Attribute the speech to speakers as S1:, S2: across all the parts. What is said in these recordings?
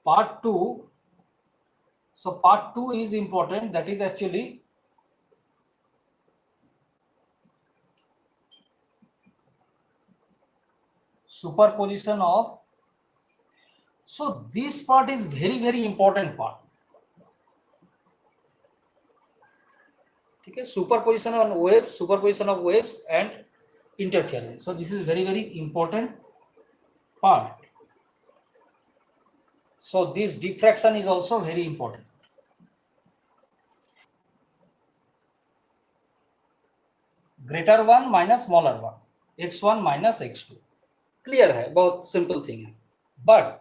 S1: part 2. So part 2 is important. That is actually superposition of. So this part is very important part. Okay, superposition on waves, superposition of waves and interference. So this is very important part. So this diffraction is also very important. Greater one minus smaller one, x1 minus x2. Clear है, बहुत simple thing है. But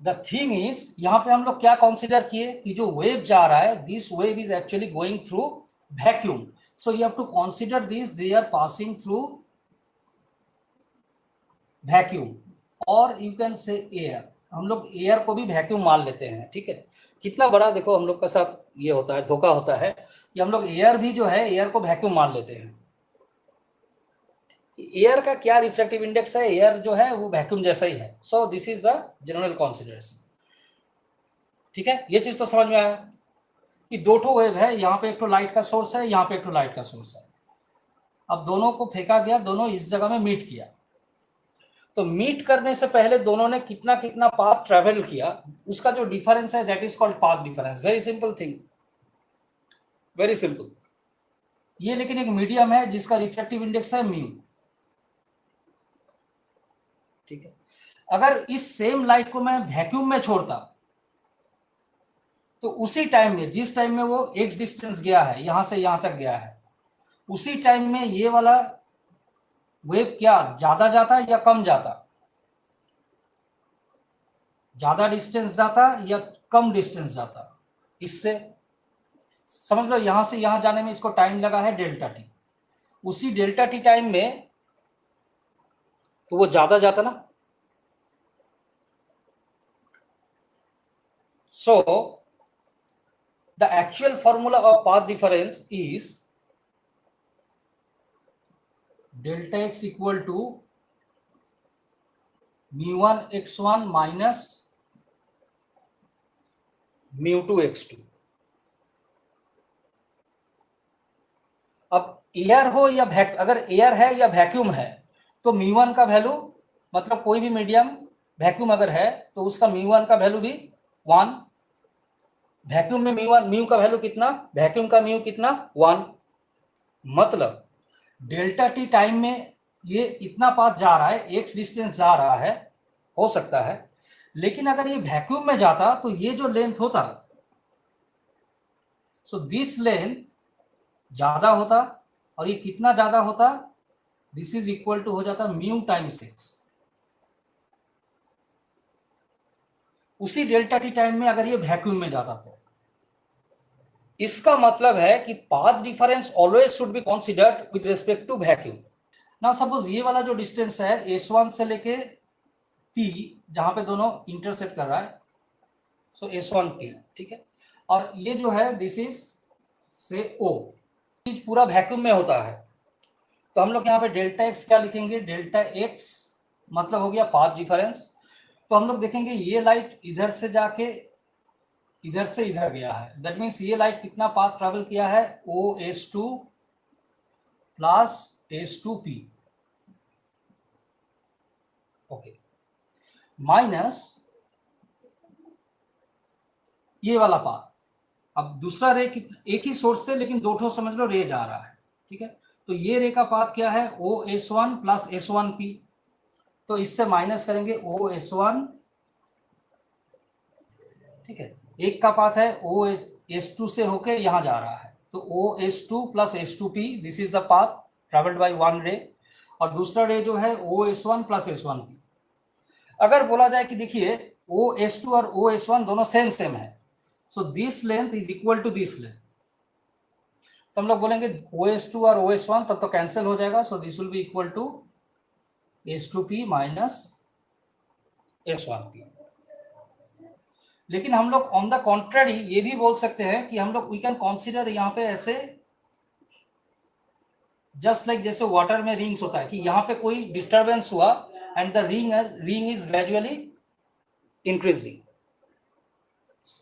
S1: the thing is, यहां पे हम लोग क्या consider किए कि जो वेव जा रहा है, this wave is actually going through vacuum. So you have to consider this, they are passing through vacuum और यू कैन से एयर. हम लोग एयर को भी वैक्यूम मान लेते हैं. ठीक है, कितना बड़ा देखो हम लोग का साथ ये होता है, धोखा होता है कि हम लोग एयर भी जो है एयर को वैक्यूम मान लेते हैं. एयर का क्या रिफ्रैक्टिव इंडेक्स है, एयर जो है वो वैक्यूम जैसा ही है. So this is the general consideration. ठीक है, ये चीज तो समझ में आया कि दो ठो वेव है, यहाँ पे एक तो लाइट का सोर्स है, यहाँ पे एक तो लाइट का सोर्स है. अब दोनों को फेंका गया, दोनों इस जगह में मीट किया. तो मीट करने से पहले दोनों ने कितना कितना पाथ ट्रेवल किया, उसका जो डिफरेंस है that is called path difference. Very simple thing, very simple. ये लेकिन एक मीडियम है जिसका रिफ्रैक्टिव इंडेक्स है म्यू. ठीक है, अगर इस सेम लाइट को मैं वैक्यूम में छोड़ता तो उसी टाइम में, जिस टाइम में वो x डिस्टेंस गया है, यहां से यहां तक गया है, उसी टाइम में ये वाला वेव क्या ज्यादा जाता या कम जाता, ज्यादा डिस्टेंस जाता या कम डिस्टेंस जाता. इससे समझ लो, यहां से यहां जाने में इसको टाइम लगा है डेल्टा टी. उसी डेल्टा टी टाइम में तो वो ज्यादा जाता ना. So the actual formula of path difference is delta x equal to mu1 x1 minus mu2 x2. अब एयर हो या अगर एयर है या वैक्यूम है तो mu1 का वैल्यू, मतलब कोई भी मीडियम वैक्यूम अगर है तो उसका mu1 का वैल्यू भी 1. वैक्यूम में म्यू का वैल्यू कितना, वैक्यूम का म्यू कितना 1. मतलब डेल्टा टी टाइम में ये इतना पाथ जा रहा है, एक्स डिस्टेंस जा रहा है, हो सकता है. लेकिन अगर ये वैक्यूम में जाता तो ये जो लेंथ होता, सो दिस लेंथ ज्यादा होता. और ये कितना ज्यादा होता, दिस इज इक्वल टू हो जाता म्यू टाइम्स एक्स. उसी डेल्टा टी टाइम में अगर ये वैक्यूम में जाता तो इसका मतलब है कि path difference always should be considered with respect to vacuum. Now suppose ये वाला जो डिस्टेंस है S1 से लेके P, जहां पे दोनों इंटरसेक्ट कर रहा है, सो S1 P. ठीक है, और ये जो है दिस इज से O, चीज पूरा वैक्यूम में होता है. तो हम लोग यहाँ पे डेल्टा एक्स क्या लिखेंगे, डेल्टा एक्स मतलब हो गया पाथ डिफरेंस. तो हम लोग देखेंगे ये लाइट इधर से जाके इधर से इधर गया है, दैट मीन्स ये लाइट कितना पाथ ट्रैवल किया है, OS2 plus S2P. Okay, minus ये वाला पाथ. अब दूसरा रे एक ही सोर्स से लेकिन दो ठो समझ लो रे जा रहा है. ठीक है, तो ये रे का पाथ क्या है, OS1 प्लस S1P. तो इससे माइनस करेंगे OS1. ठीक है, एक का पाथ है OS2 से होके यहां जा रहा है, तो OS2 plus S2P, this is the path travelled by one रे. और दूसरा रे जो है OS1 प्लस S1P. अगर बोला जाए कि देखिए OS2 और OS1 दोनों सेम है, so this length is equal to this length. तो हम लोग बोलेंगे OS2 और OS1 तब तो कैंसिल हो जाएगा, so this will be equal to S2P minus S1P. लेकिन हम लोग ऑन द कॉन्ट्ररी ये भी बोल सकते हैं कि हम लोग वी कैन कॉन्सिडर यहाँ पे ऐसे, जस्ट लाइक जैसे वाटर में रिंग्स होता है कि यहाँ पे कोई डिस्टर्बेंस हुआ and the ring is gradually increasing.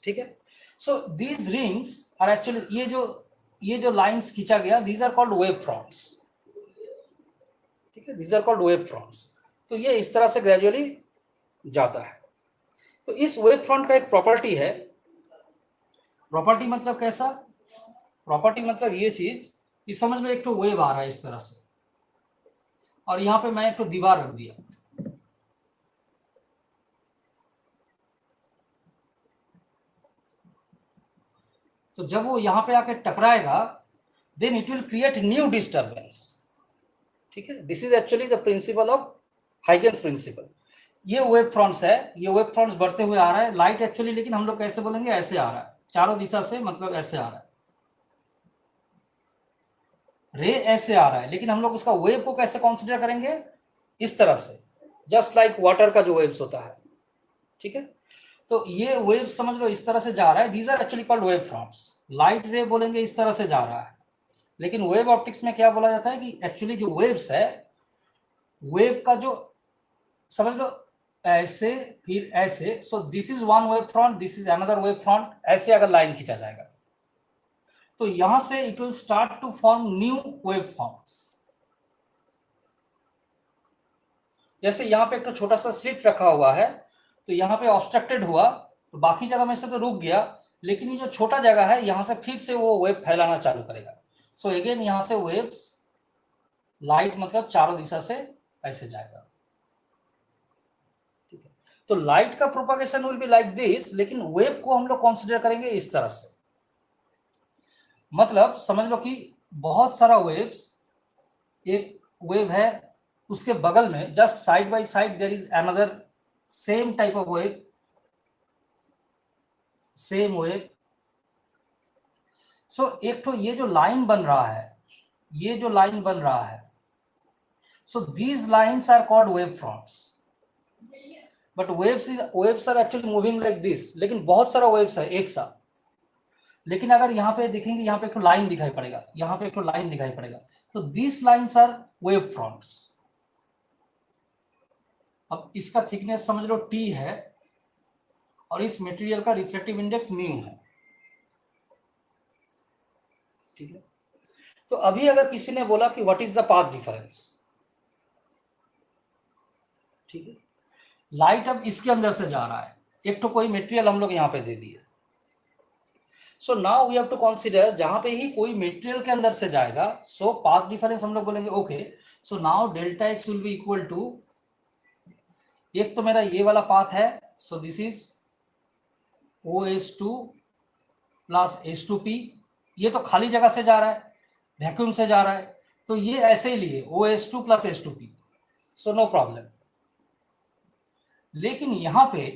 S1: ठीक है। So these rings are actually, ये जो लाइंस खींचा गया, these are called wave fronts, ठीक है, these are called wave fronts. तो ये इस तरह से ग्रेजुअली जाता है। तो इस वेव फ्रंट का एक प्रॉपर्टी है, प्रॉपर्टी मतलब कैसा, प्रॉपर्टी मतलब ये चीज कि समझ लो एक तो वेव आ रहा है इस तरह से, और यहां पे मैं एक तो दीवार रख दिया, तो जब वो यहां पे आके टकराएगा, then it will create new disturbance, ठीक है। This is actually the principle of Huygens principle. ये वेव फ्रंट्स है, ये वेव फ्रंट्स बढ़ते हुए आ रहा है, लाइट एक्चुअली, लेकिन हम लोग कैसे बोलेंगे, ऐसे आ रहा है चारों दिशा से, मतलब ऐसे आ रहा है, रे ऐसे आ रहा है, लेकिन हम लोग उसका वेव को कैसे कंसीडर करेंगे, इस तरह से, जस्ट लाइक वाटर का जो वेव्स होता है, ठीक है। तो ये वेव समझ लो इस तरह से जा रहा है, these are actually called wave fronts. Light ray बोलेंगे इस तरह से जा रहा है, लेकिन वेव ऑप्टिक्स में क्या बोला जाता है कि एक्चुअली जो वेव्स है, वेव का जो समझ लो ऐसे फिर ऐसे, so this is one wave front, this is another wave front, ऐसे अगर लाइन खींचा जाएगा तो यहां से it will start to form new wave forms. जैसे यहाँ पे एक तो छोटा सा स्लिट रखा हुआ है, तो यहाँ पे ऑब्स्ट्रक्टेड हुआ, तो बाकी जगह में से तो रुक गया, लेकिन ये जो छोटा जगह है यहाँ से फिर से वो वेव फैलाना चालू करेगा। सो अगेन यहाँ से वेव्स, लाइट मतलब चारों दिशा से ऐसे जाएगा, ठीक है। तो लाइट का propagation will be like this, लेकिन वेव को हम लोग कंसीडर करेंगे इस तरह से। मतलब समझ लो कि बहुत सारा वेव्स, एक वेव है, उसके बगल में just side by side there is another same type of wave, same wave. So एक तो ये जो लाइन बन रहा है, ये जो लाइन बन रहा है, so these lines are called wave fronts. But waves are actually moving like this, लेकिन बहुत सारा वेव्स है एक साथ। लेकिन अगर यहाँ पे देखेंगे, यहाँ पे एक तो लाइन दिखाई पड़ेगा, यहाँ पे एक तो लाइन दिखाई पड़ेगा, तो this lines are wave fronts. अब इसका थिकनेस समझ लो T है, और इस मटेरियल का रिफ्लेक्टिव इंडेक्स म्यू है, ठीक है। तो अभी अगर किसी ने बोला कि what is the path difference, ठीक है, लाइट अब इसके अंदर से जा रहा है, एक तो कोई मटेरियल हम लोग यहाँ पे दे दिए, so now we have to consider जहां पे ही कोई मटेरियल के अंदर से जाएगा, सो पाथ डिफरेंस हम लोग बोलेंगे okay, so now delta x will be equal to, एक तो मेरा ये वाला पाथ है, so this is OS2 plus H2P, ये तो खाली जगह से जा रहा है, वैक्यूम से जा रहा है, तो ये ऐसे ही लिए OS2 plus H2P, so no problem. लेकिन यहां पे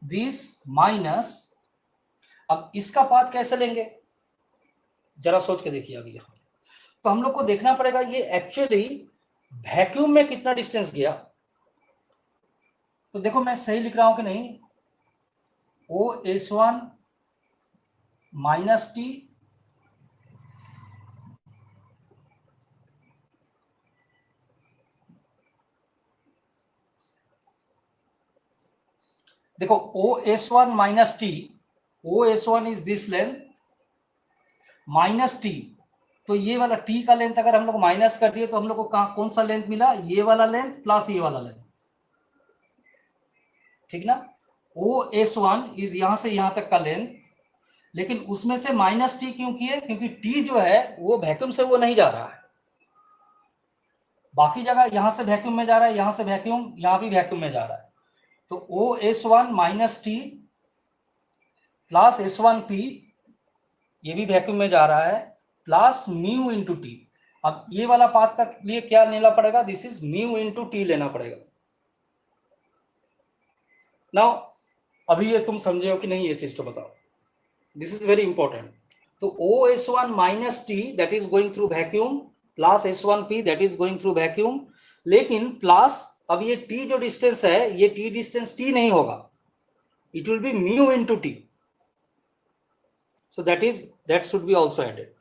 S1: दिस माइनस, अब इसका पाथ कैसे लेंगे, जरा सोच के देखिए। अभी यहां तो हम लोग को देखना पड़ेगा ये एक्चुअली वैक्यूम में कितना डिस्टेंस गया। तो देखो मैं सही लिख रहा हूं कि नहीं, OS1 माइनस T देखो OS1 minus T, OS1 is this length minus T, तो ये वाला T का लेंथ अगर हम लोग माइनस कर दिए तो हम लोग को कौन सा लेंथ मिला, ये वाला लेंथ प्लस ये वाला लेंथ, ठीक ना। OS1 इज यहां से यहां तक का लेंथ, लेकिन उसमें से माइनस T क्यों किए, क्योंकि T जो है वो वैक्यूम से वो नहीं जा रहा है, बाकी जगह यहां से वैक्यूम में जा रहा है, यहां से वैक्यूम, यहां भी वैक्यूम में जा रहा है, तो OS1 minus T plus S1P, ये भी वैक्यूम में जा रहा है, प्लस म्यू इंटू T। अब ये वाला पाथ का लिए क्या लेना पड़ेगा, this is mu into T लेना पड़ेगा। नाउ अभी ये तुम समझे हो कि नहीं, ये चीज तो बताओ, दिस इज वेरी इंपॉर्टेंट। तो OS1 minus T that is going through vacuum plus S1P that is going through vacuum, लेकिन प्लस अब ये T जो डिस्टेंस है, ये T डिस्टेंस T नहीं होगा, it will be mu into T, so that should be also added.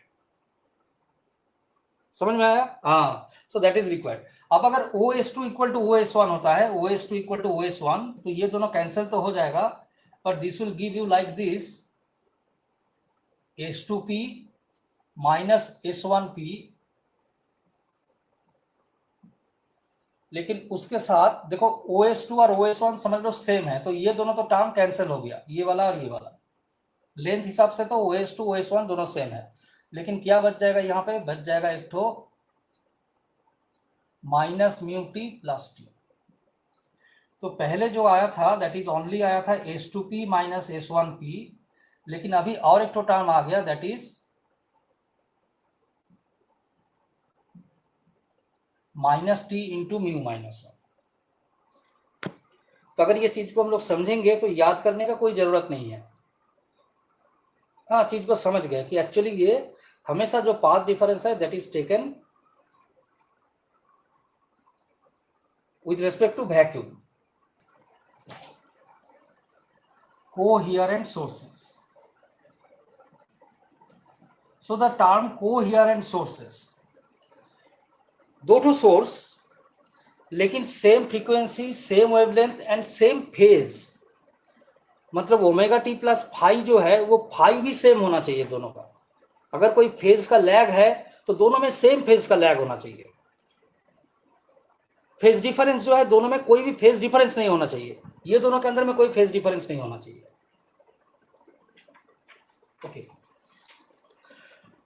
S1: समझ में आया, हाँ, सो दैट इज रिक्वायर्ड। अब अगर OS2 इक्वल टू OS1 होता है, OS2 इक्वल टू OS1, तो ये दोनों कैंसिल तो हो जाएगा, पर this will give you like this H2P minus S1P, लेकिन उसके साथ देखो OS2 और OS1 समझ लो सेम है, तो ये दोनों तो टर्म कैंसिल हो गया, ये वाला और ये वाला। लेंथ हिसाब से तो OS2 OS1 दोनों सेम है, लेकिन क्या बच जाएगा यहाँ पे, बच जाएगा एक ठो minus mu T plus T. तो पहले जो आया था दैट इज ओनली आया था H2P माइनस S1P, लेकिन अभी और एक तो टर्म आ गया that is minus T into mu minus 1। तो अगर ये चीज को हम लोग समझेंगे तो याद करने का कोई जरूरत नहीं है, हाँ चीज को समझ गए कि एक्चुअली ये हमेशा जो पाथ डिफरेंस है that is taken with respect to vacuum. Coherent sources. So the term coherent sources, दो ठो सोर्स लेकिन same frequency, same wavelength and same phase, मतलब ओमेगा टी प्लस फाई जो है वो फाई भी सेम होना चाहिए दोनों का। अगर कोई फेज का लैग है तो दोनों में सेम फेज का लैग होना चाहिए। फेज डिफरेंस जो है दोनों में कोई भी फेज डिफरेंस नहीं होना चाहिए, ये दोनों के अंदर में कोई फेज डिफरेंस नहीं होना चाहिए। ओके,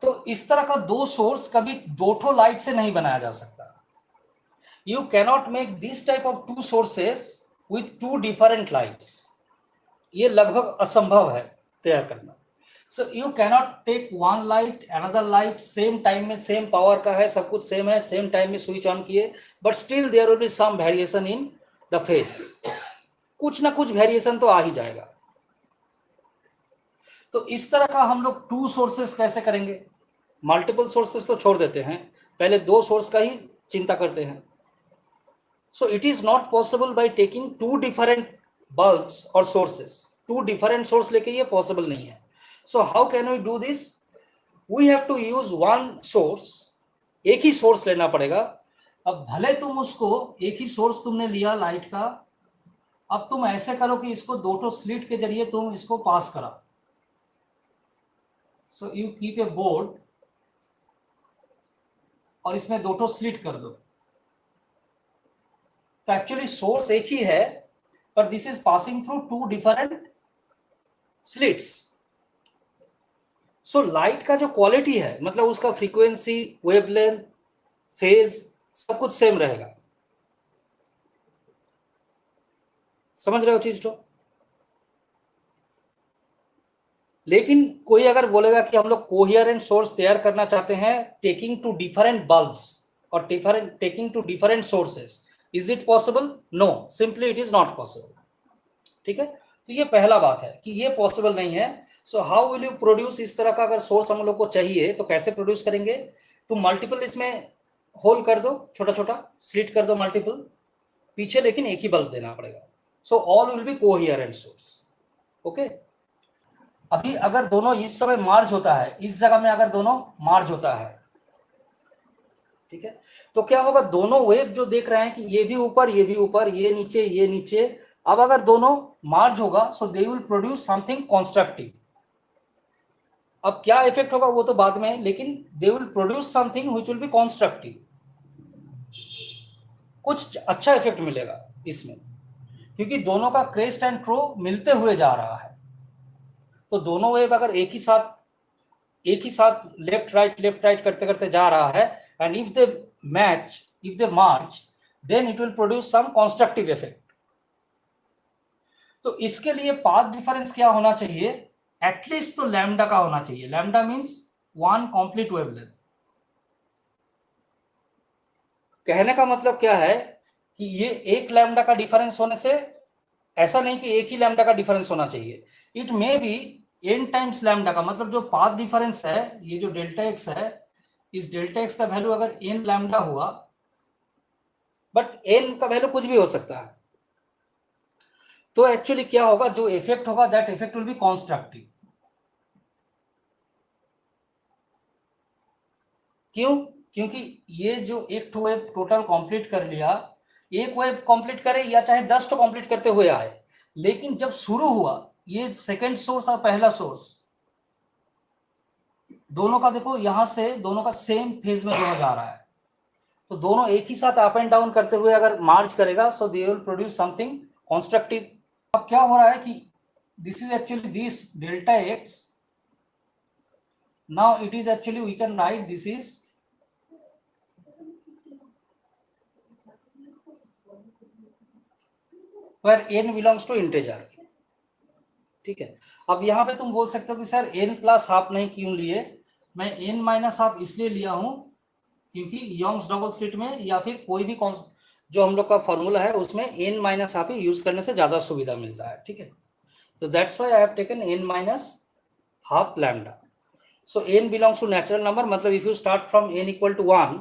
S1: तो इस तरह का दो सोर्स कभी दो ठो लाइट से नहीं बनाया जा सकता। You cannot make this type of two sources with two different lights, ये लगभग असंभव है तैयार करना। So you cannot take one light another light same time में, सेम पावर का है, सब कुछ सेम है, सेम टाइम में स्विच ऑन किए, but still there will be some variation in the phase, कुछ ना कुछ वेरिएशन तो आ ही जाएगा। तो इस तरह का हम लोग टू सोर्सेस कैसे करेंगे, मल्टीपल सोर्सेस तो छोड़ देते हैं, पहले दो सोर्स का ही चिंता करते हैं। So it is not possible by taking two different bulbs और सोर्सेस, टू डिफरेंट सोर्स लेके ये पॉसिबल नहीं है। So how can we do this, we have to use one source, एक ही सोर्स लेना पड़ेगा। अब भले तुम उसको एक ही सोर्स तुमने लिया लाइट का, अब तुम ऐसे करो कि इसको दो ठो स्लिट के जरिए तुम इसको पास करा। So you keep a board और इसमें दो ठो स्लिट कर दो, तो एक्चुअली सोर्स एक ही है, पर this is passing through two different slits. So light का जो क्वालिटी है, मतलब उसका फ्रीक्वेंसी, वेवलेंथ, फेज सब कुछ सेम रहेगा। समझ रहे हो चीज तो? लेकिन कोई अगर बोलेगा कि हम लोग कोहेरेंट सोर्स तैयार करना चाहते हैं टेकिंग टू डिफरेंट बल्ब्स और taking two different sources, is it possible? No, simply it is not possible. ठीक है, तो ये पहला बात है कि ये पॉसिबल नहीं है। So how will you produce, इस तरह का अगर सोर्स हम लोग को चाहिए तो कैसे प्रोड्यूस करेंगे? तो मल्टीपल इसमें होल कर दो, छोटा छोटा स्लिट कर दो मल्टीपल, पीछे लेकिन एक ही बल्ब देना पड़ेगा। So all will be coherent source. Okay, अभी अगर दोनों इस समय मार्ज होता है, इस जगह में अगर दोनों मार्ज होता है, ठीक है, तो क्या होगा, दोनों वेव जो देख रहे हैं कि ये भी ऊपर, ये भी ऊपर, ये नीचे, ये नीचे, अब अगर दोनों मार्ज होगा so they will produce something constructive. अब क्या इफेक्ट होगा वो तो बाद में, लेकिन they will produce something which will be constructive, कुछ अच्छा इफेक्ट मिलेगा इसमें, क्योंकि दोनों का क्रेस्ट एंड ट्रो मिलते हुए जा रहा है। तो दोनों वेव अगर एक ही साथ लेफ्ट राइट करते करते जा रहा है, and if they match, if they march, then it will produce some constructive effect. तो इसके लिए पाथ डिफरेंस क्या होना चाहिए, एटलीस्ट तो लैम्डा का होना चाहिए। Lambda means one complete wavelength. कहने का मतलब क्या है कि ये एक लैम्डा का डिफरेंस होने से ऐसा नहीं कि एक ही लैम्डा का डिफरेंस होना चाहिए, it may be n times lambda का, मतलब जो पाथ डिफरेंस है, ये जो डेल्टा एक्स है, इस डेल्टा एक्स का वैल्यू अगर n लैम्डा हुआ, बट n का वैल्यू कुछ भी हो सकता है, तो एक्चुअली क्या होगा, जो इफेक्ट होगा that effect will be constructive. क्यों? क्योंकि ये जो एक टू वेव टोटल कंप्लीट कर लिया, एक वेव कंप्लीट करे या चाहे 10 तो कंप्लीट करते हुए आए, लेकिन जब शुरू हुआ ये सेकंड सोर्स और पहला सोर्स दोनों का देखो यहां से दोनों का सेम फेज में दोनों जा रहा है, तो दोनों एक ही साथ अप एंड डाउन करते हुए अगर मार्च करेगा so they will produce something constructive. अब क्या हो रहा है कि this is actually this delta x, now it is actually we can write this is where n belongs to integer, ठीक है। अब यहाँ पे तुम बोल सकते हो कि सर n प्लस हाफ नहीं क्यों लिए, मैं n माइनस हाफ इसलिए लिया हूं क्योंकि यंग्स डबल स्लिट में या फिर कोई भी जो हम लोग का फॉर्मूला है उसमें n माइनस हाफ ही यूज करने से ज्यादा सुविधा मिलता है, ठीक है। तो that's why I have taken n minus half lambda. So n belongs to natural number, मतलब if you start from n equal to 1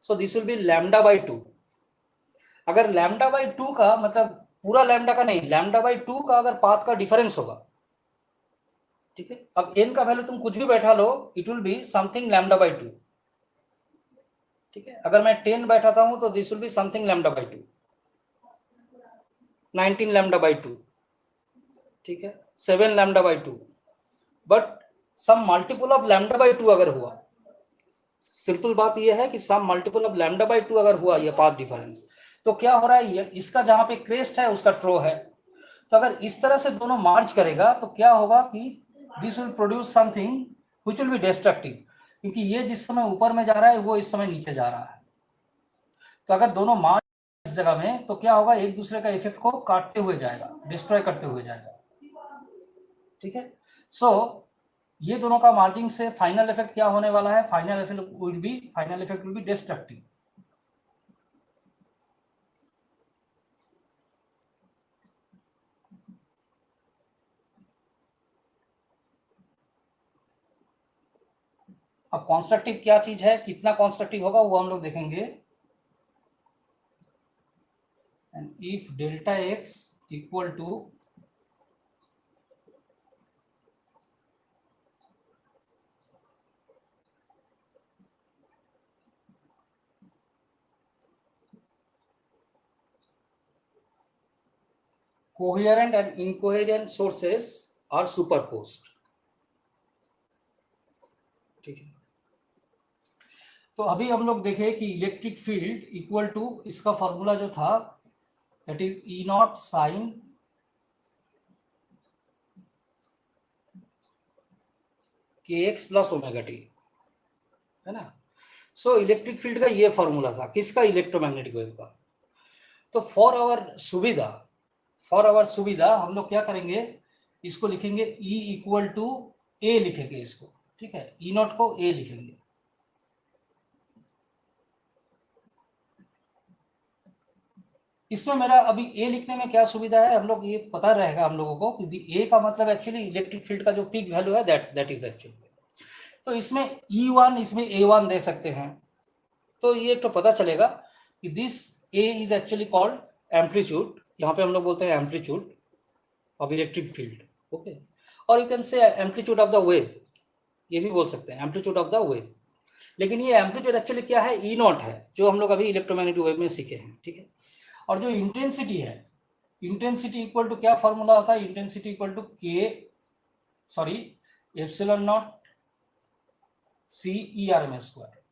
S1: so this will be lambda by 2। अगर लैम्डा बाई 2 का मतलब पूरा लैम्डा का नहीं, lambda by 2 का अगर path का डिफरेंस होगा, ठीक है। अब n का वैल्यू तुम कुछ भी बैठा लो it will be something lambda by 2, ठीक है। अगर मैं 10 बैठाता हूं तो this will be something lambda by 2, 19 lambda by 2, ठीक है, 7 lambda by 2। But some multiple of lambda by 2 अगर हुआ, सिंपल बात यह है कि some multiple of lambda by 2 अगर हुआ ये पाथ डिफरेंस, तो क्या हो रहा है, ये इसका जहां पे क्रेस्ट है उसका ट्रो है। तो अगर इस तरह से दोनों मार्च करेगा तो क्या होगा कि this will produce something which will B destructive, क्योंकि ये जिस समय ऊपर में जा रहा है वो इस समय नीचे जा रहा है। तो अगर दोनों मार्च इस जगह में तो क्या होगा, एक दूसरे का इफेक्ट को काटते हुए जाएगा, डिस्ट्रॉय करते हुए जाएगा, ठीक है। सो ये दोनों का मार्जिंग से फाइनल इफेक्ट क्या होने वाला है, final effect will be destructive. अब कॉन्स्ट्रक्टिव क्या चीज है, कितना कॉन्स्ट्रक्टिव होगा वो हम लोग देखेंगे। And if delta x equal to coherent and incoherent sources are superposed, ठीक है। तो अभी हम लोग देखें कि इलेक्ट्रिक फील्ड इक्वल टू इसका फॉर्मूला जो था that is E naught sine k x plus omega t, है ना। सो इलेक्ट्रिक फील्ड का ये फॉर्मूला था किसका, इलेक्ट्रोमैग्नेटिक वेव का। तो फॉर आवर सुविधा हम लोग क्या करेंगे, इसको लिखेंगे E इक्वल टू ए लिखेंगे इसको, ठीक है, ई नॉट को ए लिखेंगे। इसमें मेरा अभी ए लिखने में क्या सुविधा है, हम लोग ये पता रहेगा हम लोगों को कि ए का मतलब एक्चुअली इलेक्ट्रिक फील्ड का जो पीक वैल्यू है दैट इज एक्चुअली। तो इसमें E1 इसमें A1 दे सकते हैं, तो ये तो पता चलेगा कि this A is actually called amplitude, यहाँ पे हम लोग बोलते हैं amplitude of electric field, okay. और you can say amplitude of the wave, ये भी बोल सकते हैं एम्पलीट्यूड ऑफ द वेव। लेकिन ये एम्पलीट्यूड एक्चुअली क्या है, ई नॉट है, जो हम लोग अभी इलेक्ट्रोमैग्नेटिक वेव में सीखे हैं, ठीक है। और जो इंटेंसिटी है, इंटेंसिटी इक्वल टू क्या फॉर्मूला होता है, intensity equal to epsilon naught c E R M S square.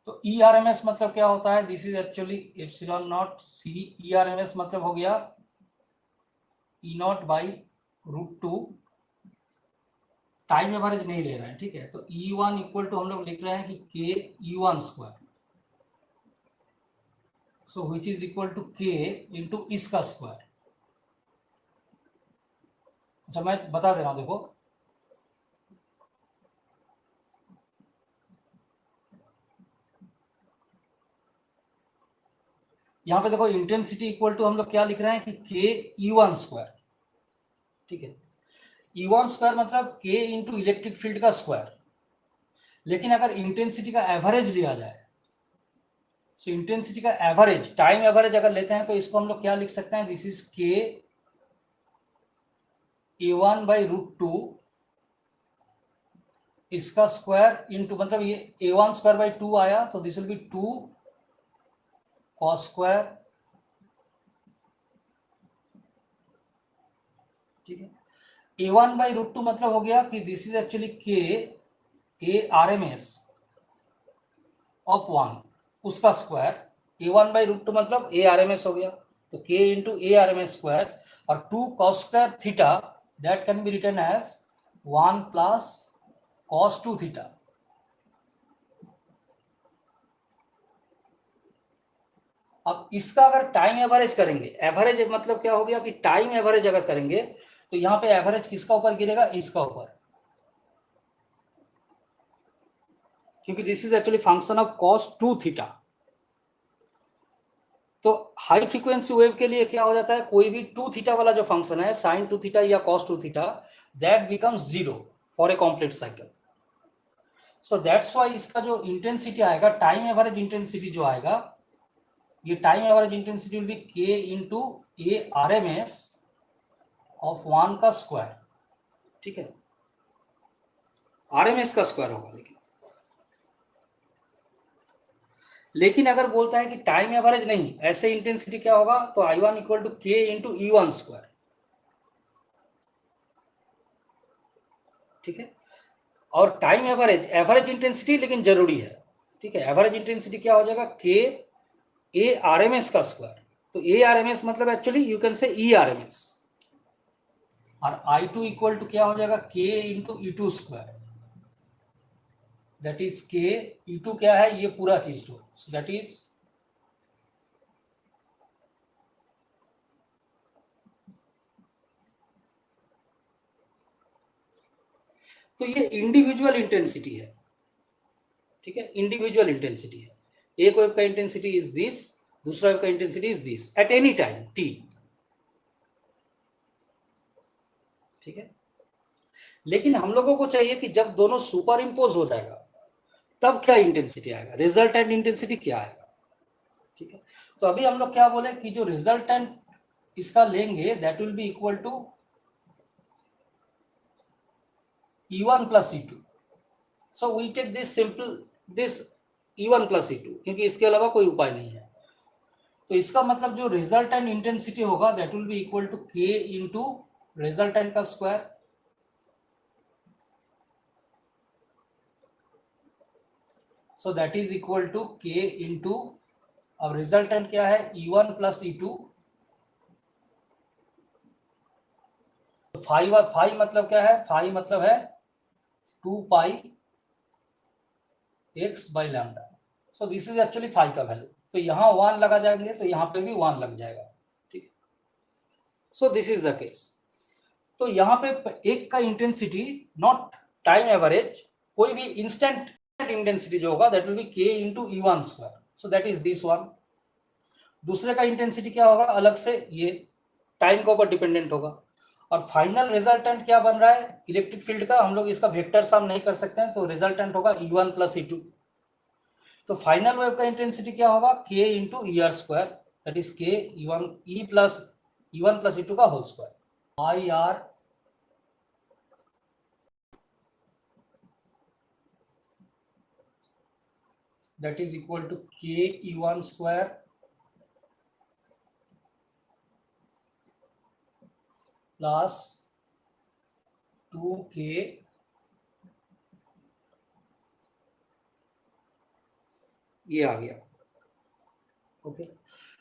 S1: तो ई आर एम एस मतलब क्या होता है, this is actually epsilon naught c E R M S मतलब हो गया E naught by √2, time average नहीं ले रहे हैं, ठीक है। तो E1 इक्वल टू हम लोग लिख रहे हैं कि k E1 square, so which is equal to k into इसका स्क्वायर। अच्छा मैं बता दे रहा हूं, देखो यहां पे देखो इंटेंसिटी इक्वल टू हम लोग क्या लिख रहे हैं कि के E1 स्क्वायर, ठीक है। E1 स्क्वायर मतलब के इंटू इलेक्ट्रिक फील्ड का स्क्वायर। लेकिन अगर इंटेंसिटी का एवरेज लिया जाए, सो इंटेंसिटी का एवरेज, टाइम एवरेज अगर लेते हैं तो इसको हम लोग क्या लिख सकते हैं, दिस इज के A1 बाई √2 इसका स्क्वायर इनटू मतलब ये a1 स्क्वायर बाई 2 आया, तो this will B 2 cos square, ठीक है। a1 बाई रूट 2 मतलब हो गया कि this is actually k a RMS of 1 उसका स्क्वायर, a1 बाई रूट 2 मतलब a RMS हो गया, तो k into a RMS square, और 2 cos square theta that can be written as 1 plus cos 2 theta. अब इसका अगर टाइम एवरेज करेंगे, एवरेज मतलब क्या हो गया कि टाइम एवरेज अगर करेंगे तो यहाँ पे एवरेज किसका ऊपर गिरेगा, इसका ऊपर, क्योंकि this is actually function of cos 2 theta. तो हाई फ्रीक्वेंसी वेव के लिए क्या हो जाता है, कोई भी 2 थीटा वाला जो फंक्शन है sin 2 थीटा या cos 2 theta, that becomes 0 for a complete cycle. So that's why इसका जो इंटेंसिटी आएगा, टाइम एवरेज इंटेंसिटी जो आएगा, ये time average intensity will B k into A RMS of 1 का स्क्वायर, ठीक है, RMS का स्क्वायर होगा। लेकिन अगर बोलता है कि टाइम एवरेज नहीं, ऐसे इंटेंसिटी क्या होगा, तो I1 equal to k into E1 square, ठीक है। और टाइम एवरेज, एवरेज इंटेंसिटी लेकिन जरूरी है, ठीक है। एवरेज इंटेंसिटी क्या हो जाएगा, k a RMS का स्क्वायर, तो a RMS मतलब एक्चुअली यू कैन से E RMS, और I2 इक्वल टू क्या हो जाएगा, k into E2 square, that is k, E2 क्या है, ये पूरा चीज तो, दैट इज तो ये इंडिविजुअल इंटेंसिटी है, ठीक है, इंडिविजुअल इंटेंसिटी है। एक वेव का इंटेंसिटी इज दिस, दूसरा वेव का intensity is this at any time t, ठीक है। लेकिन हम लोगों को चाहिए कि जब दोनों सुपर इम्पोज हो जाएगा तब क्या इंटेंसिटी आएगा, रिजल्टेंट इंटेंसिटी क्या आएगा, ठीक है। तो अभी हम लोग क्या बोले कि जो रिजल्टेंट इसका लेंगे that will be equal to E1 plus E2। So we take this simple, this E1 plus E2, क्योंकि इसके अलावा कोई उपाय नहीं है। तो इसका मतलब जो रिजल्टेंट इंटेंसिटी होगा that will be equal to k into resultant का square, so that is equal to k into, अब रिजल्टेंट क्या है, E1 plus E2, five, five मतलब क्या है, फाइव मतलब है 2 पाई x by lambda, so this is actually five का वैल्यू, तो यहाँ 1 लगा जाएंगे तो यहाँ पे भी 1 लग जाएगा, ठीक है। So this is the case. तो यहाँ पे एक का इंटेंसिटी नॉट टाइम एवरेज, कोई भी इंस्टेंट इंटेंसिटी जो होगा that will B k into E1 square, so that is this one. दूसरे का इंटेंसिटी क्या होगा अलग से, ये टाइम के ऊपर डिपेंडेंट होगा। और फाइनल रिजल्टेंट क्या बन रहा है इलेक्ट्रिक फील्ड का, हम लोग इसका वेक्टर सम नहीं कर सकते हैं, तो रिजल्टेंट होगा E1 प्लस E2। तो फाइनल वेव का इंटेंसिटी क्या होगा, k into ER square, that is k E1 plus E2 का whole square, IR that is equal to k E1 square plus 2k ये आ गया, ओके।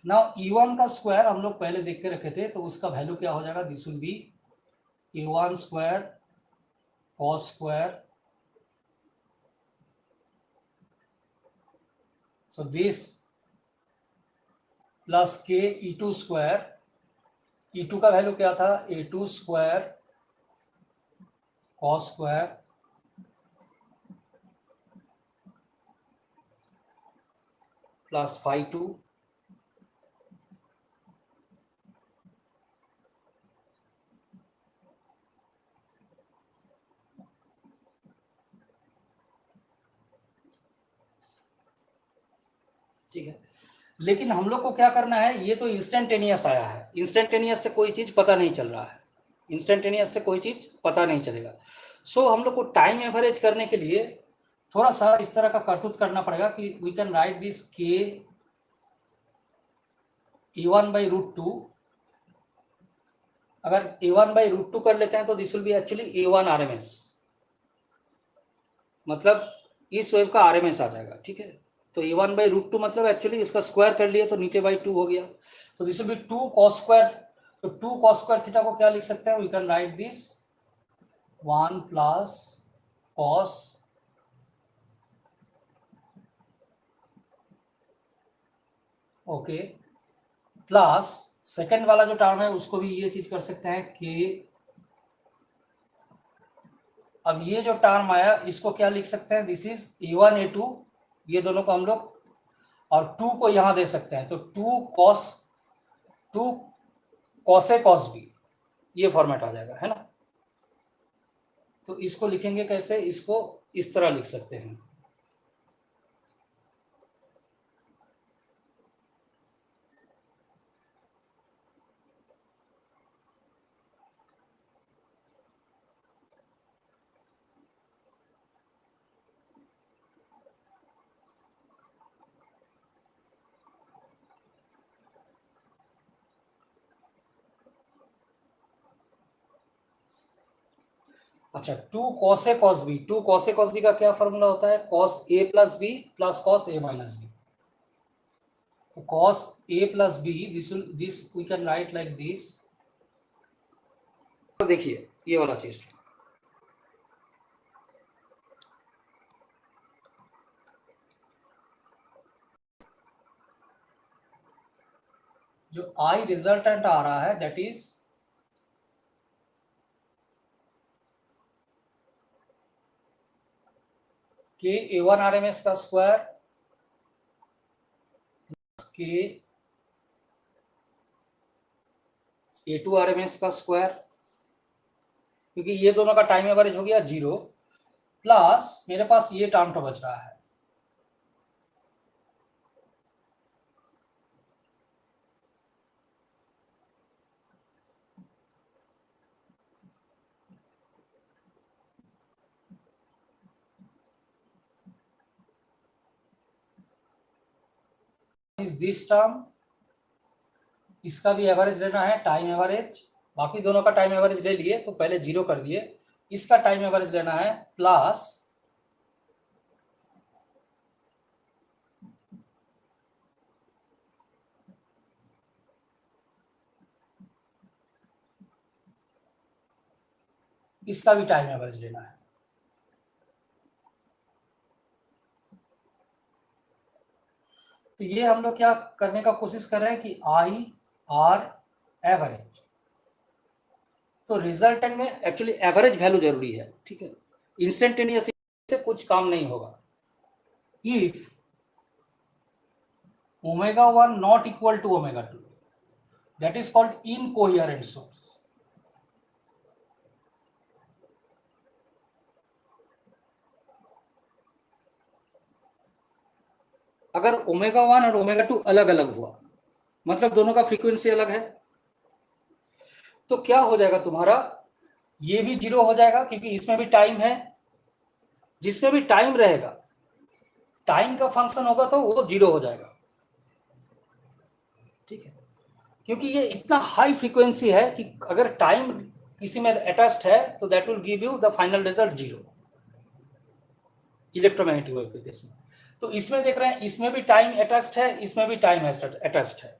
S1: नाउ E1 का square हम लोग पहले देख के रखे थे, तो उसका वैल्यू क्या हो जाएगा, this will B A1 square cos square, so this plus k E2 square, E2 का वैल्यू क्या था, A2 square cos square plus 5/2, ठीक है। लेकिन हम लोग को क्या करना है, ये तो इंस्टेंटेनियस आया है, इंस्टेंटेनियस से कोई चीज पता नहीं चल रहा है, इंस्टेंटेनियस से कोई चीज पता नहीं चलेगा। सो हम लोग को टाइम एवरेज करने के लिए थोड़ा सा इस तरह का करतूत करना पड़ेगा कि वी कैन राइट दिस के A1/√2। अगर A1/√2 कर लेते हैं तो this will B actually A1 RMS, मतलब इस वेव का RMS आ जाएगा, ठीक है। तो A1/√2 मतलब एक्चुअली इसका स्क्वायर कर लिया तो नीचे बाई 2 हो गया, तो this will B 2 cos square. तो 2 cos स्क्वायर थीटा को क्या लिख सकते हैं, we can write this 1 plus cos okay plus second वाला जो टर्म है उसको भी ये चीज कर सकते हैं कि अब ये जो टर्म आया इसको क्या लिख सकते हैं, दिस इज A1A2, ये दोनों को हम लोग और 2 को यहां दे सकते हैं, तो 2 cos A cos B, ये फॉर्मेट आ जाएगा, है ना। तो इसको लिखेंगे कैसे, इसको इस तरह लिख सकते हैं। अच्छा, 2 cos A cos B, 2 cos A cos B का क्या फॉर्मूला होता है, cos A plus B plus cos A minus B। तो cos A plus B, this we can write like this. तो देखिए ये वाला चीज, जो I रिजल्टेंट आ रहा है दैट इज के A1 RMS का स्क्वायर के A2 RMS का स्क्वायर, क्योंकि ये दोनों का टाइम एवरेज हो गया 0, प्लस मेरे पास ये टर्म तो बच रहा है, इज दिस टर्म, इसका भी एवरेज लेना है, टाइम एवरेज। बाकी दोनों का टाइम एवरेज ले लिए तो पहले 0 कर दिए, इसका टाइम एवरेज लेना है प्लस इसका भी टाइम एवरेज लेना है। तो ये हम लोग क्या करने का कोशिश कर रहे हैं कि IR एवरेज, तो रिजल्टेंट में एक्चुअली एवरेज वैल्यू जरूरी है, ठीक है। इंस्टेंटेनियस से कुछ काम नहीं होगा। If ω1 not equal to ω2, that is called incoherent source. अगर ω1 और ω2 अलग अलग हुआ, मतलब दोनों का फ्रीक्वेंसी अलग है, तो क्या हो जाएगा तुम्हारा, ये भी 0 हो जाएगा क्योंकि इसमें भी टाइम है, जिसमें भी टाइम रहेगा, टाइम का फंक्शन होगा तो वो 0 हो जाएगा, ठीक है। क्योंकि ये इतना हाई फ्रीक्वेंसी है कि अगर टाइम किसी में अटैच्ड है तो that will give you the final result 0 electromagnetic wave के केस में। तो इसमें देख रहे हैं, इसमें भी टाइम अटैच्ड है, इसमें भी टाइम अटैच्ड है,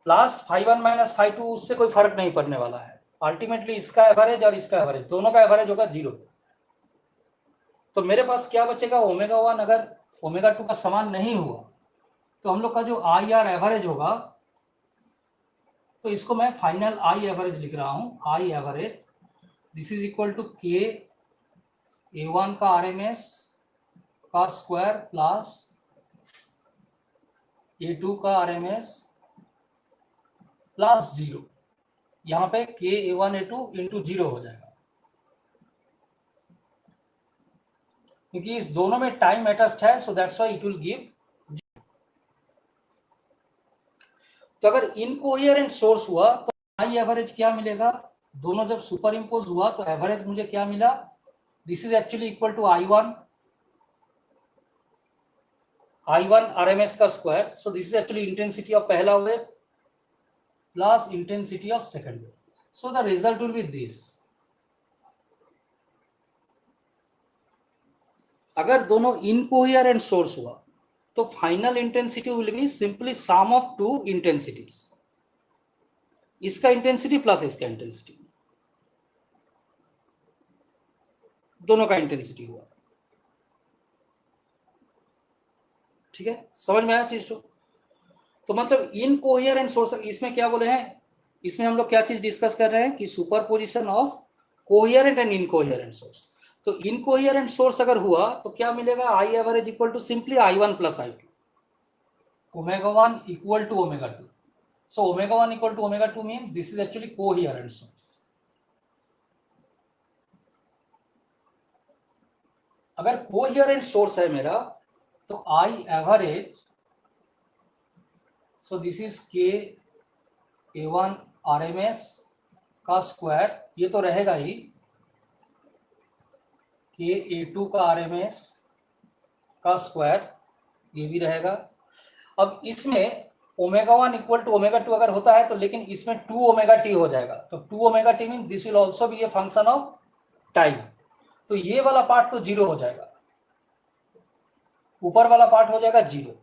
S1: प्लस φ1 माइनस φ2 उससे कोई फर्क नहीं पड़ने वाला है। अल्टीमेटली इसका एवरेज और इसका एवरेज दोनों का एवरेज होगा 0। तो मेरे पास क्या बचेगा, ω1 अगर ω2 का समान नहीं हुआ तो हम लोग का जो IR एवरेज होगा, तो इसको मैं फाइनल I एवरेज लिख रहा हूं, I average this is equal to k A1 का RMS का स्क्वायर प्लस A2 का RMS प्लस 0, यहाँ पे के A1 A2 इंटू 0 हो जाएगा, क्योंकि इस दोनों में टाइम अटैच्ड है, so that's why it will give. तो अगर इनकोहेरेंट सोर्स हुआ तो आई एवरेज क्या मिलेगा, दोनों जब सुपर इम्पोज हुआ तो एवरेज मुझे क्या मिला, this is actually equal to I1 RMS का square. So this is actually intensity of पहला wave plus intensity of second wave. So the result will be this. अगर दोनों इनकोहेरेंट सोर्स हुआ तो final intensity will be simply sum of two intensities. इसका intensity plus इसका intensity, दोनों का intensity हुआ. ठीक है, समझ में आया चीज? तो मतलब इनकोहेरेंट सोर्स, इसमें क्या बोले हैं, इसमें हम लोग क्या चीज डिस्कस कर रहे हैं कि superposition of coherent and incoherent source. तो इनकोहेरेंट सोर्स अगर हुआ तो क्या मिलेगा, I average equal to simply I1 plus I2, ω1 equal to ω2. So ω1 equal to ω2 means this is actually coherent source. अगर कोहेरेंट सोर्स है मेरा तो I average, so this is K A1 RMS का स्क्वायर, ये तो रहेगा ही, KA2 का RMS का स्क्वायर, ये भी रहेगा. अब इसमें ω1 इक्वल टू ω2 अगर होता है तो, लेकिन इसमें 2ωt हो जाएगा. तो 2ωt means this will also be a function of time. तो ये वाला पार्ट तो जीरो हो जाएगा, ऊपर वाला पार्ट हो जाएगा जीरो.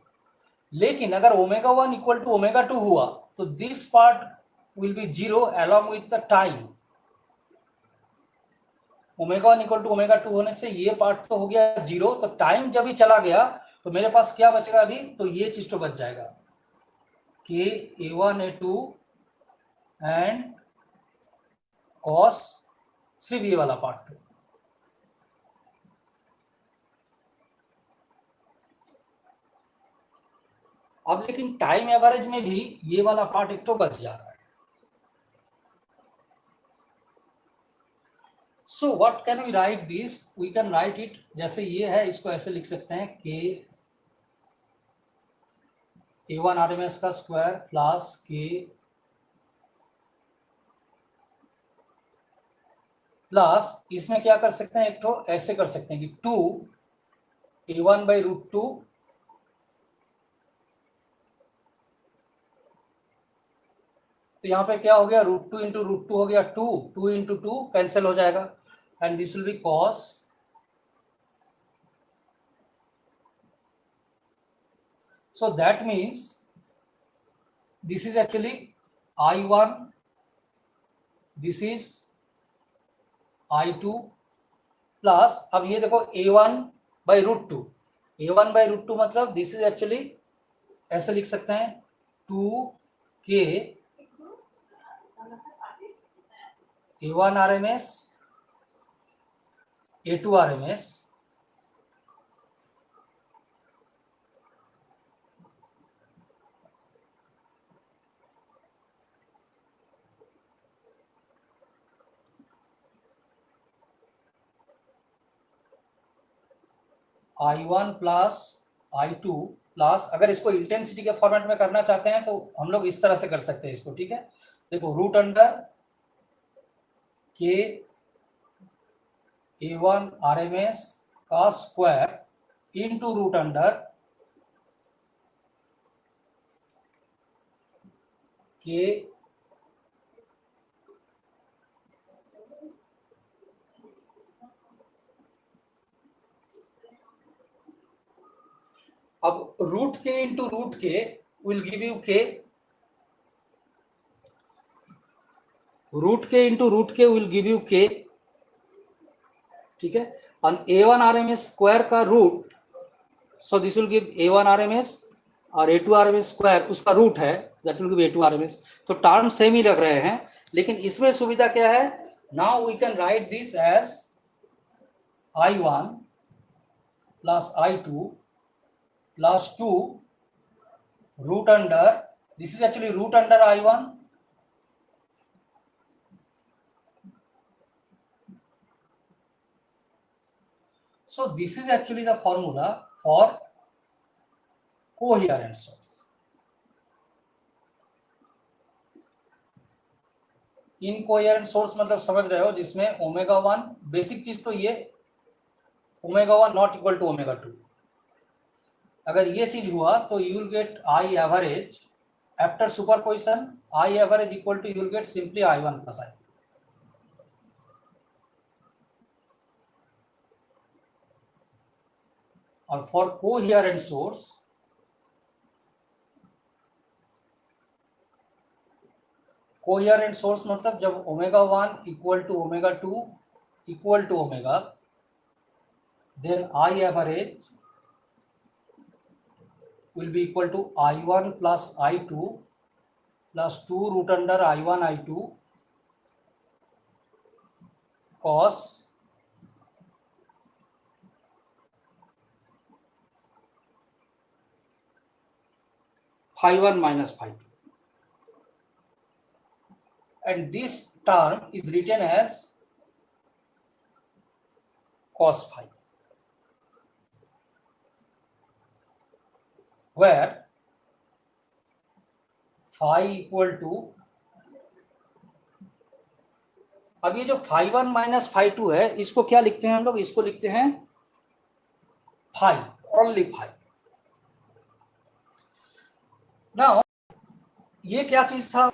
S1: लेकिन अगर ω1 इक्वल टू ω2 हुआ तो this part will be zero along with the time. ω1 equal to ω2 होने से ये पार्ट तो हो गया जीरो. तो टाइम जब ही चला गया तो मेरे पास क्या बचेगा अभी, तो ये चीज तो बच जाएगा, KA1 A2 एंड कॉस, सिर्फ ये वाला पार्ट. अब लेकिन टाइम एवरेज में भी ये वाला पार्ट एक तो बच जा रहा है. So what can we write this, we can write it, जैसे ये है इसको ऐसे लिख सकते हैं A1 RMS का स्क्वायर प्लस K प्लस, इसमें क्या कर सकते हैं, एक तो ऐसे कर सकते हैं कि 2A1 बाई √2 तो यहाँ पे क्या हो गया, √2 इंटू √2 हो गया 2, 2 इंटू 2 कैंसिल हो जाएगा, and this will B cos. So that means this is actually I1, this is I2 plus, अब ये देखो A1 बाई √2, A1 बाई √2 मतलब दिस इज एक्चुअली ऐसे लिख सकते हैं 2K A1 RMS A2 RMS I1 plus I2 plus, अगर इसको इंटेंसिटी के फॉर्मेट में करना चाहते हैं तो हम लोग इस तरह से कर सकते हैं इसको. ठीक है, देखो root under K A1 RMS का square into root under K अब root K into root K will give you K, root K into root K will give you K. ठीक है, और A1 RMS स्क्वायर का root, so this will give A1 RMS, और A2 RMS square उसका root है, that will give A2 RMS. तो term same ही लग रहे हैं, लेकिन इसमें सुविधा क्या है, now we can write this as I1 plus I2 plus 2 root under, this is actually root under I1 so this is actually the formula for coherent source. Incoherent source मतलब समझ रहे हो, जिसमें ω1, बेसिक चीज तो ये omega 1 not equal to omega 2। अगर ये चीज हुआ तो you will get I average after superposition, I average equal to you will get simply I1 plus I2। और for coherent source, coherent source मतलब जब omega 1 equal to omega 2 equal to omega, then I average will be equal to I1 plus I2 plus 2 root under I1 I2 cos phi 1 minus phi 2, and this term is written as cos phi, where phi equal to, अब ये जो phi 1 minus phi 2 है, इसको क्या लिखते हैं हम लोग? इसको लिखते हैं phi, only phi। नाउ ये क्या चीज था?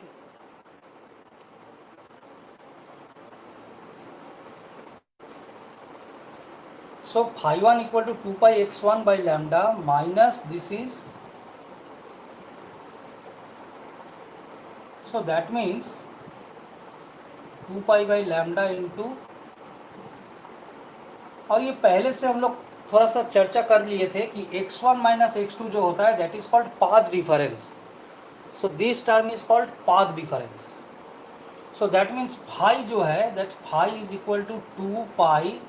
S1: So phi 1 equal to 2 pi x1 by lambda minus this is, so that means 2 pi by lambda into, और ये पहले से हम लोग थोड़ा सा चर्चा कर लिए थे कि x1 माइनस x2 जो होता है that is called path difference. So this term is called path difference. So that means phi जो है, that phi is equal to 2 pi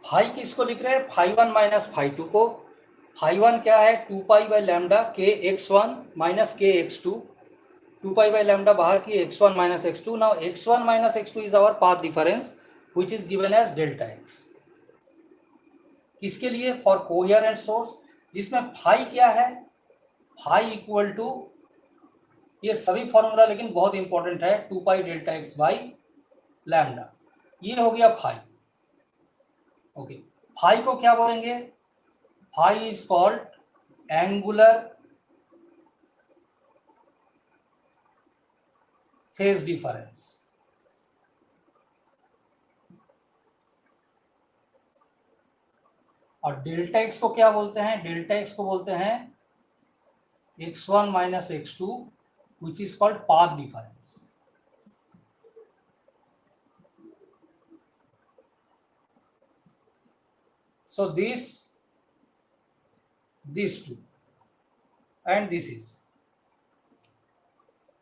S1: phi किसको लिख रहे हैं? फाई 1 माइनस फाई 2 को। फाई 1 क्या है? 2 पाई बाई लैम्डा के x1 माइनस के x2, 2 पाई बाई लैम्डा बाहर की x1 minus x2। Now x1 minus x2 is our path difference which is given as delta x। किसके लिए? फॉर कोहेरेंट सोर्स, जिसमें फाई क्या है? फाई इक्वल टू, ये सभी फॉर्मूला लेकिन बहुत इंपॉर्टेंट है, 2 pi delta x by lambda. ये हो गया फाई। ओके, फाई को क्या बोलेंगे? Phi is called angular phase difference. और डेल्टा एक्स को क्या बोलते हैं? डेल्टा एक्स को बोलते हैं x1 minus x2 which is called path difference. So these two and this is